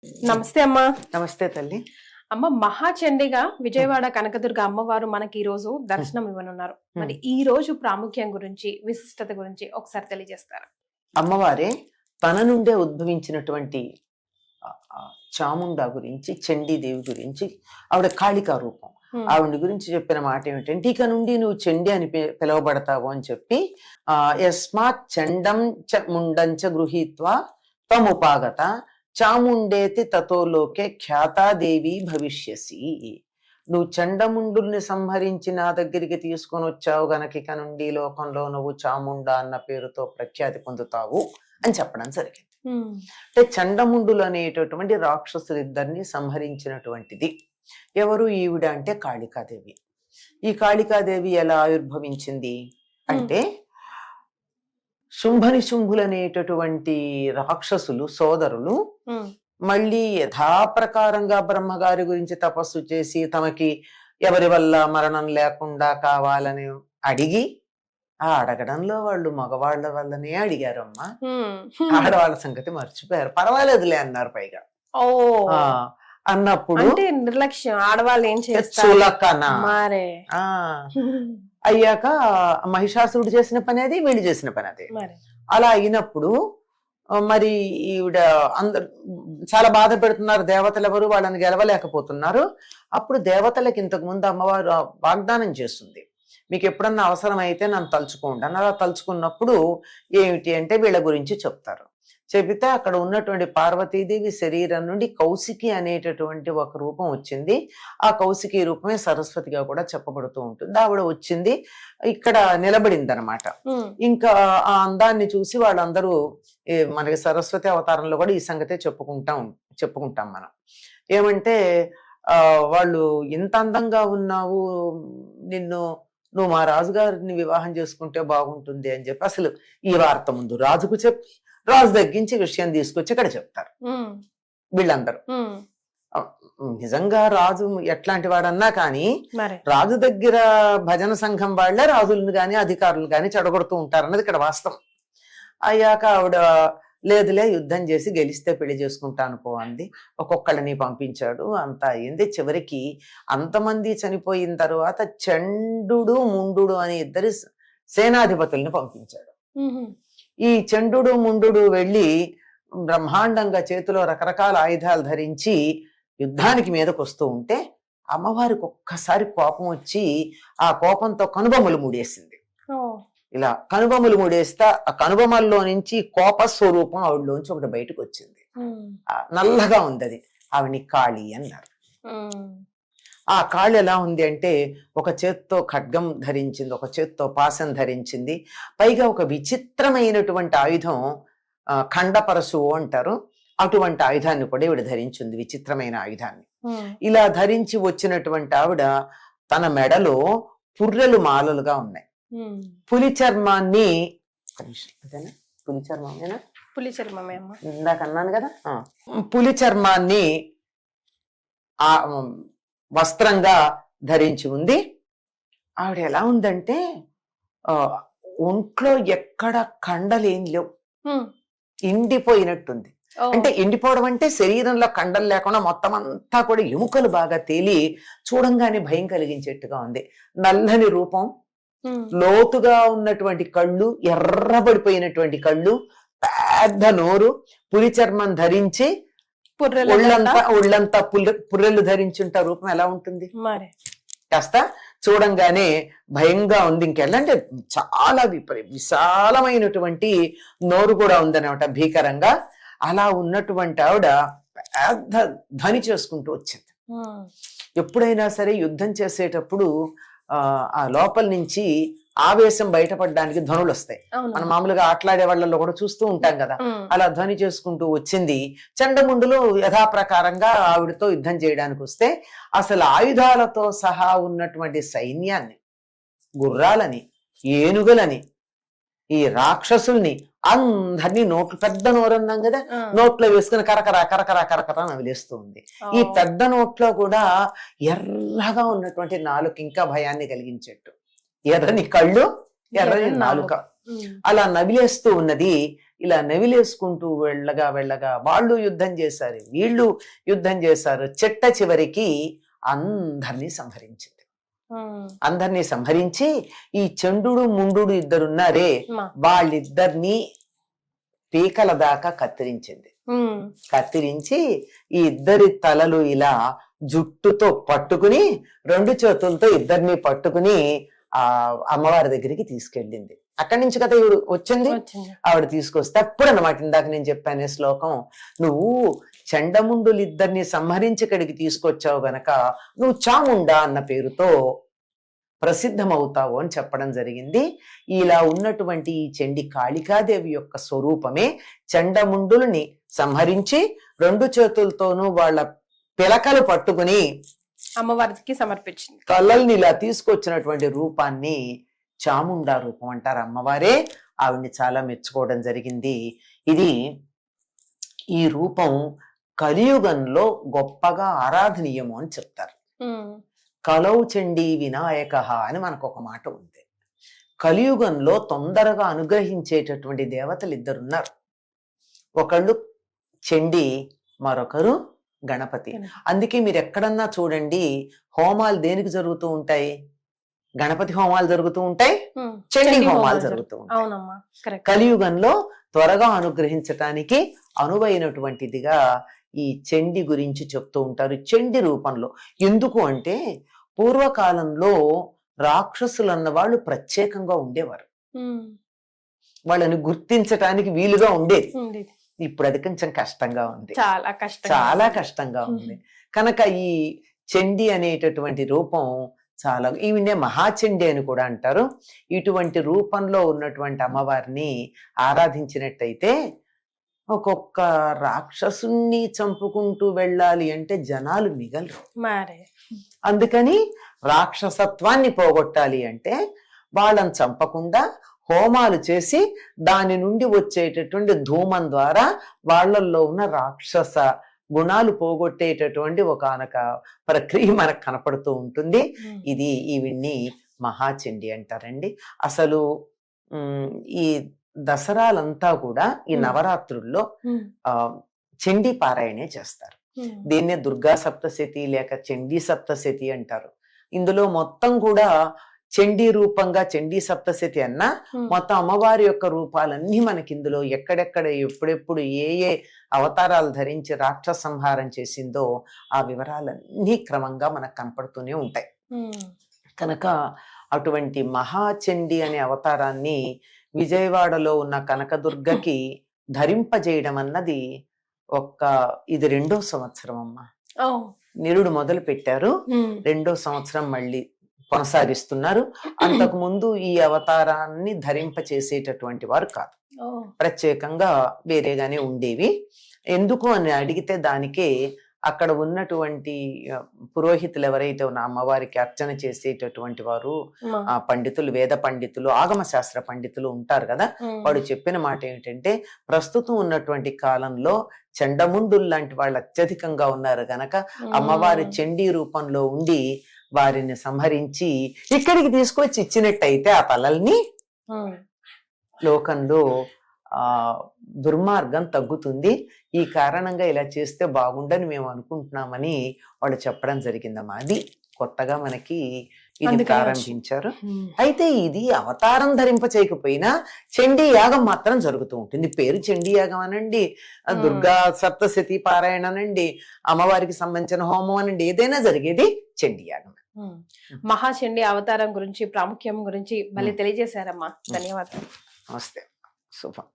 నమస్తే అమ్మా. నమస్తే తల్లి. అమ్మ, మహాచండిగా విజయవాడ కనకదుర్గ అమ్మవారు మనకి ఈ రోజు దర్శనం ఇవ్వనున్నారు. మరి ఈ రోజు ప్రాముఖ్యం గురించి, విశిష్టత గురించి ఒకసారి తెలియజేస్తారా? అమ్మవారే తన నుండే ఉద్భవించినటువంటి చాముండా గురించి, చండీదేవి గురించి, ఆవిడ కాళికా రూపం, ఆవిడ గురించి చెప్పిన మాట ఏమిటంటే, ఇక నుండి నువ్వు చండి అని పిలువబడతావు అని చెప్పి, యస్మాత్ చండం చ ముండం చ గృహీత్వా త్వముపాగత చాముండేతి తతోలోకే ఖ్యాతాదేవి భవిష్యసి. నువ్వు చండముండుల్ని సంహరించి నా దగ్గరికి తీసుకొని వచ్చావు గనక ఇక నుండి లోకంలో నువ్వు చాముండా అన్న పేరుతో ప్రఖ్యాతి పొందుతావు అని చెప్పడం జరిగింది. అంటే చండముండులు అనేటటువంటి రాక్షసులిద్దరిని సంహరించినటువంటిది ఎవరు? ఈవిడ అంటే కాళికాదేవి. ఈ కాళికాదేవి ఎలా ఆవిర్భవించింది అంటే, శుంభనిశుంభులు అనేటటువంటి రాక్షసులు సోదరులు మళ్ళీ యథాప్రకారంగా బ్రహ్మగారి గురించి తపస్సు చేసి తమకి ఎవరి వల్ల మరణం లేకుండా కావాలని అడిగి, ఆ అడగడంలో వాళ్ళు మగవాళ్ల వల్లనే అడిగారమ్మా, ఆడవాళ్ళ సంగతి మర్చిపోయారు. పర్వాలేదులే అన్నారు పైగా. అన్నప్పుడు నిర్లక్ష్యం, ఆడవాళ్ళు ఏం చేస్తారు అయ్యాక మహిషాసురుడు చేసిన పని అది, వీళ్ళు చేసిన పని అదే. అలా అయినప్పుడు మరి ఈవిడ అందరు చాలా బాధ పెడుతున్నారు. దేవతలు ఎవరు వాళ్ళని గెలవలేకపోతున్నారు. అప్పుడు దేవతలకి ఇంతకు ముందు అమ్మవారు వాగ్దానం చేస్తుంది, మీకు ఎప్పుడన్నా అవసరం అయితే నన్ను తలుచుకోండి అని. అలా తలుచుకున్నప్పుడు ఏమిటి అంటే వీళ్ళ గురించి చెప్తారు. చెబితే అక్కడ ఉన్నటువంటి పార్వతీదేవి శరీరం నుండి కౌశికి అనేటటువంటి ఒక రూపం వచ్చింది. ఆ కౌశికి రూపమే సరస్వతిగా కూడా చెప్పబడుతూ ఉంటుంది. ఆవిడ వచ్చింది, ఇక్కడ నిలబడింది అనమాట. ఇంకా ఆ అందాన్ని చూసి వాళ్ళందరూ, మనకి సరస్వతి అవతారంలో కూడా ఈ సంగతే చెప్పుకుంటాం మనం. ఏమంటే వాళ్ళు ఇంత అందంగా ఉన్నావు, నువ్వు మా రాజుగారిని వివాహం చేసుకుంటే బాగుంటుంది అని చెప్పి అసలు ఈ వార్త ముందు రాజుకు చెప్పి, రాజు తగ్గించి విషయం తీసుకొచ్చి ఇక్కడ చెప్తారు వీళ్ళందరూ. నిజంగా రాజు ఎట్లాంటి వాడన్నా కానీ రాజు దగ్గర భజన సంఘం వాళ్లే రాజులను గాని అధికారులు గాని చెడగొడుతూ ఉంటారన్నది ఇక్కడ వాస్తవం. అయ్యాక ఆవిడ లేదులే, యుద్ధం చేసి గెలిస్తే పెళ్లి చేసుకుంటాను పో అంది. ఒక్కొక్కళ్ళని పంపించాడు, అంతా అయింది. చివరికి అంతమంది చనిపోయిన తర్వాత చండు ముండు అని ఇద్దరు సేనాధిపతుల్ని పంపించాడు. ఈ చండు ముండు వెళ్ళి బ్రహ్మాండంగా చేతిలో రకరకాల ఆయుధాలు ధరించి యుద్ధానికి మీదకు వస్తూ ఉంటే అమ్మవారికి ఒక్కసారి కోపం వచ్చి ఆ కోపంతో కనుబొమ్మలు మూడేసింది. ఇలా కనుబొమ్మలు మూడేస్తా ఆ కనుబొమ్మల్లో నుంచి కోప స్వరూపం ఆవిడలోంచి ఒకటి బయటకు వచ్చింది. నల్లగా ఉంది అది. ఆవిడ్ని కాళి అన్నారు. ఆ కాళ్ళు ఎలా ఉంది అంటే, ఒక చేత్తో ఖడ్గం ధరించింది, ఒక చేత్తో పాశం ధరించింది, పైగా ఒక విచిత్రమైనటువంటి ఆయుధం, ఖండపరశువు అంటారు, అటువంటి ఆయుధాన్ని కూడా ఈవిడ ధరించింది, విచిత్రమైన ఆయుధాన్ని. ఇలా ధరించి వచ్చినటువంటి ఆవిడ తన మెడలో పుర్రెలు మాలలుగా ఉన్నాయి. పులి చర్మాన్ని, పులి చర్మమేనా? పులి చర్మమే ఇందాక అన్నాను కదా. పులి చర్మాన్ని ఆ వస్త్రంగా ధరించి ఉంది. ఆవిడ ఎలా ఉందంటే, ఒంట్లో ఎక్కడ కండలేం లేవు, ఎండిపోయినట్టుంది. అంటే ఎండిపోవడం అంటే శరీరంలో కండలు లేకుండా మొత్తం అంతా కూడా ఎముకలు బాగా తేలి చూడంగానే భయం కలిగించేట్టుగా ఉంది. నల్లని రూపం, లోతుగా ఉన్నటువంటి కళ్ళు, ఎర్రబడిపోయినటువంటి కళ్ళు, పెద్ద నోరు, పులి చర్మం ధరించి ఒళ్ళంతా పుర్రెలు ధరించుంటా రూపం ఎలా ఉంటుంది? కాస్త చూడంగానే భయంగా ఉంది. ఇంకెళ్ళంటే చాలా విశాలమైనటువంటి నోరు కూడా ఉందన్నమాట, భీకరంగా. అలా ఉన్నటువంటి ఆవిడ పెద్ద ధ్వని చేసుకుంటూ వచ్చింది. ఎప్పుడైనా సరే యుద్ధం చేసేటప్పుడు ఆ లోపల నుంచి ఆవేశం బయటపడడానికి ధ్వనులు వస్తాయి. మనం మామూలుగా ఆటలాడే వాళ్ళలో కూడా చూస్తూ ఉంటాం కదా. అలా ధ్వని చేసుకుంటూ వచ్చింది. చండముండులు యథాప్రకారంగా ఆవిడతో యుద్ధం చేయడానికి వస్తే అసలు ఆయుధాలతో సహా ఉన్నటువంటి సైన్యాన్ని, గుర్రాలని, ఏనుగులని, ఈ రాక్షసుల్ని అందరినీ నోట్లు, పెద్ద నోరు అన్నాం కదా, నోట్లో వేసుకుని కరకరా కరకరా కరకరా నవిలేస్తూ ఉంది. ఈ పెద్ద నోట్లో కూడా ఎర్రగా ఉన్నటువంటి నాలుగు ఇంకా భయాన్ని కలిగించేట్టు, ఎర్రని కళ్ళు, ఎర్రని నాలుక. అలా నవిలేస్తూ ఉన్నది. ఇలా నవిలేసుకుంటూ వెళ్ళగా వెళ్ళగా వాళ్ళు యుద్ధం చేశారు, వీళ్ళు యుద్ధం చేశారు. చిట్ట చివరికి అందరినీ సంహరించింది. అందరినీ సంహరించి ఈ చండు ముండు ఇద్దరున్నారే వాళ్ళిద్దరినీ పీకల దాకా కత్తిరించింది. కత్తిరించి ఈ ఇద్దరి తలలు ఇలా జుట్టుతో పట్టుకుని 2 చేతులతో ఇద్దరిని పట్టుకుని ఆ అమ్మవారి దగ్గరికి తీసుకెళ్ళింది. అక్కడి నుంచి కదా ఇవిడు వచ్చింది. ఆవిడ తీసుకొస్తే అప్పుడు అన్నమాట ఇందాక నేను చెప్పానే శ్లోకం, నువ్వు చండముండులు ఇద్దరిని సంహరించి ఇక్కడికి తీసుకొచ్చావు గనక నువ్వు చాముండా అన్న పేరుతో ప్రసిద్ధమవుతావు అని చెప్పడం జరిగింది. ఇలా ఉన్నటువంటి ఈ చండి కాళికాదేవి యొక్క స్వరూపమే చండముండుల్ని సంహరించి 2 చేతులతోనూ వాళ్ళ పిలకలు పట్టుకుని అమ్మవారికి సమర్పించింది. కళ్ళల్ని ఇలా తీసుకొచ్చినటువంటి రూపాన్ని చాముండా రూపం అంటారు. అమ్మవారే ఆవిడ్ని చాలా మెచ్చుకోవడం జరిగింది. ఈ రూపం కలియుగంలో గొప్పగా ఆరాధనీయము అని చెప్తారు. కలౌ చండీ వినాయక అని మనకు ఒక మాట ఉంది. కలియుగంలో తొందరగా అనుగ్రహించేటటువంటి దేవతలు ఇద్దరున్నారు. ఒకళ్ళు చండి, మరొకరు గణపతి. అందుకే మీరు ఎక్కడన్నా చూడండి హోమాలు దేనికి జరుగుతూ ఉంటాయి? గణపతి హోమాలు జరుగుతూ ఉంటాయి, చండీ హోమాలు జరుగుతూ ఉంటాయి. కలియుగంలో త్వరగా అనుగ్రహించటానికి అనువైనటువంటిదిగా ఈ చండి గురించి చెప్తూ ఉంటారు. చండి రూపంలో ఎందుకు అంటే పూర్వకాలంలో రాక్షసులు అన్న వాళ్ళు ప్రత్యేకంగా ఉండేవారు. వాళ్ళని గుర్తించటానికి వీలుగా ఉండేది. ఇప్పుడు అది కొంచెం కష్టంగా ఉంది, చాలా కష్టంగా ఉంది. కనుక ఈ చండి అనేటటువంటి రూపం చాలా, ఈవినే మహాచండి అని కూడా అంటారు. ఇటువంటి రూపంలో ఉన్నటువంటి అమ్మవారిని ఆరాధించినట్టయితే ఒక్కొక్క రాక్షసుని చంపుకుంటూ వెళ్ళాలి అంటే జనాలు మిగలరు. అందుకని రాక్షసత్వాన్ని పోగొట్టాలి అంటే వాళ్ళని చంపకుండా హోమాలు చేసి దాని నుండి వచ్చేటటువంటి ధూమం ద్వారా వాళ్ళల్లో ఉన్న రాక్షస గుణాలు పోగొట్టేటటువంటి ఒకనొక ప్రక్రియ మనకు కనపడుతూ ఉంటుంది. ఈవిడ్ని మహాచండి అంటారండి. అసలు ఈ దసరాలంతా కూడా ఈ నవరాత్రుల్లో చండీ పారాయణే చేస్తారు. దీన్నే దుర్గా సప్తశతి లేక చండీ సప్తశతి అంటారు. ఇందులో మొత్తం కూడా చండీ రూపంగా చండీ సప్తశతి అన్నా మొత్తం అమ్మవారి యొక్క రూపాలన్నీ మనకి ఇందులో ఎక్కడెక్కడ ఎప్పుడెప్పుడు ఏ ఏ అవతారాలు ధరించి రాక్షస సంహారం చేసిందో ఆ వివరాలన్నీ క్రమంగా మనకు కనపడుతూనే ఉంటాయి. కనుక అటువంటి మహాచండి అనే అవతారాన్ని విజయవాడలో ఉన్న కనకదుర్గకి ధరింపజేయడం అన్నది ఇది 2వ సంవత్సరం అమ్మా. నిరుడు మొదలు పెట్టారు, 2వ సంవత్సరం మళ్ళీ కొనసాగిస్తున్నారు. అంతకు ముందు ఈ అవతారాన్ని ధరింప చేసేటటువంటి వారు కాదు, ప్రత్యేకంగా వేరేగానే ఉండేవి. ఎందుకు అని అడిగితే దానికే అక్కడ ఉన్నటువంటి పురోహితులు ఎవరైతే ఉన్న అమ్మవారికి అర్చన చేసేటటువంటి వారు ఆ పండితులు, వేద పండితులు, ఆగమ శాస్త్ర పండితులు ఉంటారు కదా, వాడు చెప్పిన మాట ఏమిటంటే ప్రస్తుతం ఉన్నటువంటి కాలంలో చండముండులు లాంటి వాళ్ళు అత్యధికంగా ఉన్నారు గనక అమ్మవారి చండీ రూపంలో ఉండి వారిని సంహరించి ఇక్కడికి తీసుకొచ్చి ఇచ్చినట్టయితే ఆ తలల్ని లోకంలో దుర్మార్గం తగ్గుతుంది. ఈ కారణంగా ఇలా చేస్తే బాగుండని మేము అనుకుంటున్నామని వాళ్ళు చెప్పడం జరిగిందమ్మా. అది కొత్తగా మనకి ఇది ప్రారంభించారు. అయితే ఇది అవతారం ధరింప చేయకపోయినా చండీ యాగం మాత్రం జరుగుతూ ఉంటుంది. పేరు చండీ యాగం అనండి, దుర్గా సప్తశతి పారాయణ అనండి, అమ్మవారికి సంబంధించిన హోమం అనండి, ఏదైనా జరిగేది చండీ యాగం. మహాచండీ అవతారం గురించి, ప్రాముఖ్యం గురించి మళ్ళీ తెలియజేశారమ్మా. ధన్యవాదాలు. నమస్తే. శుభం.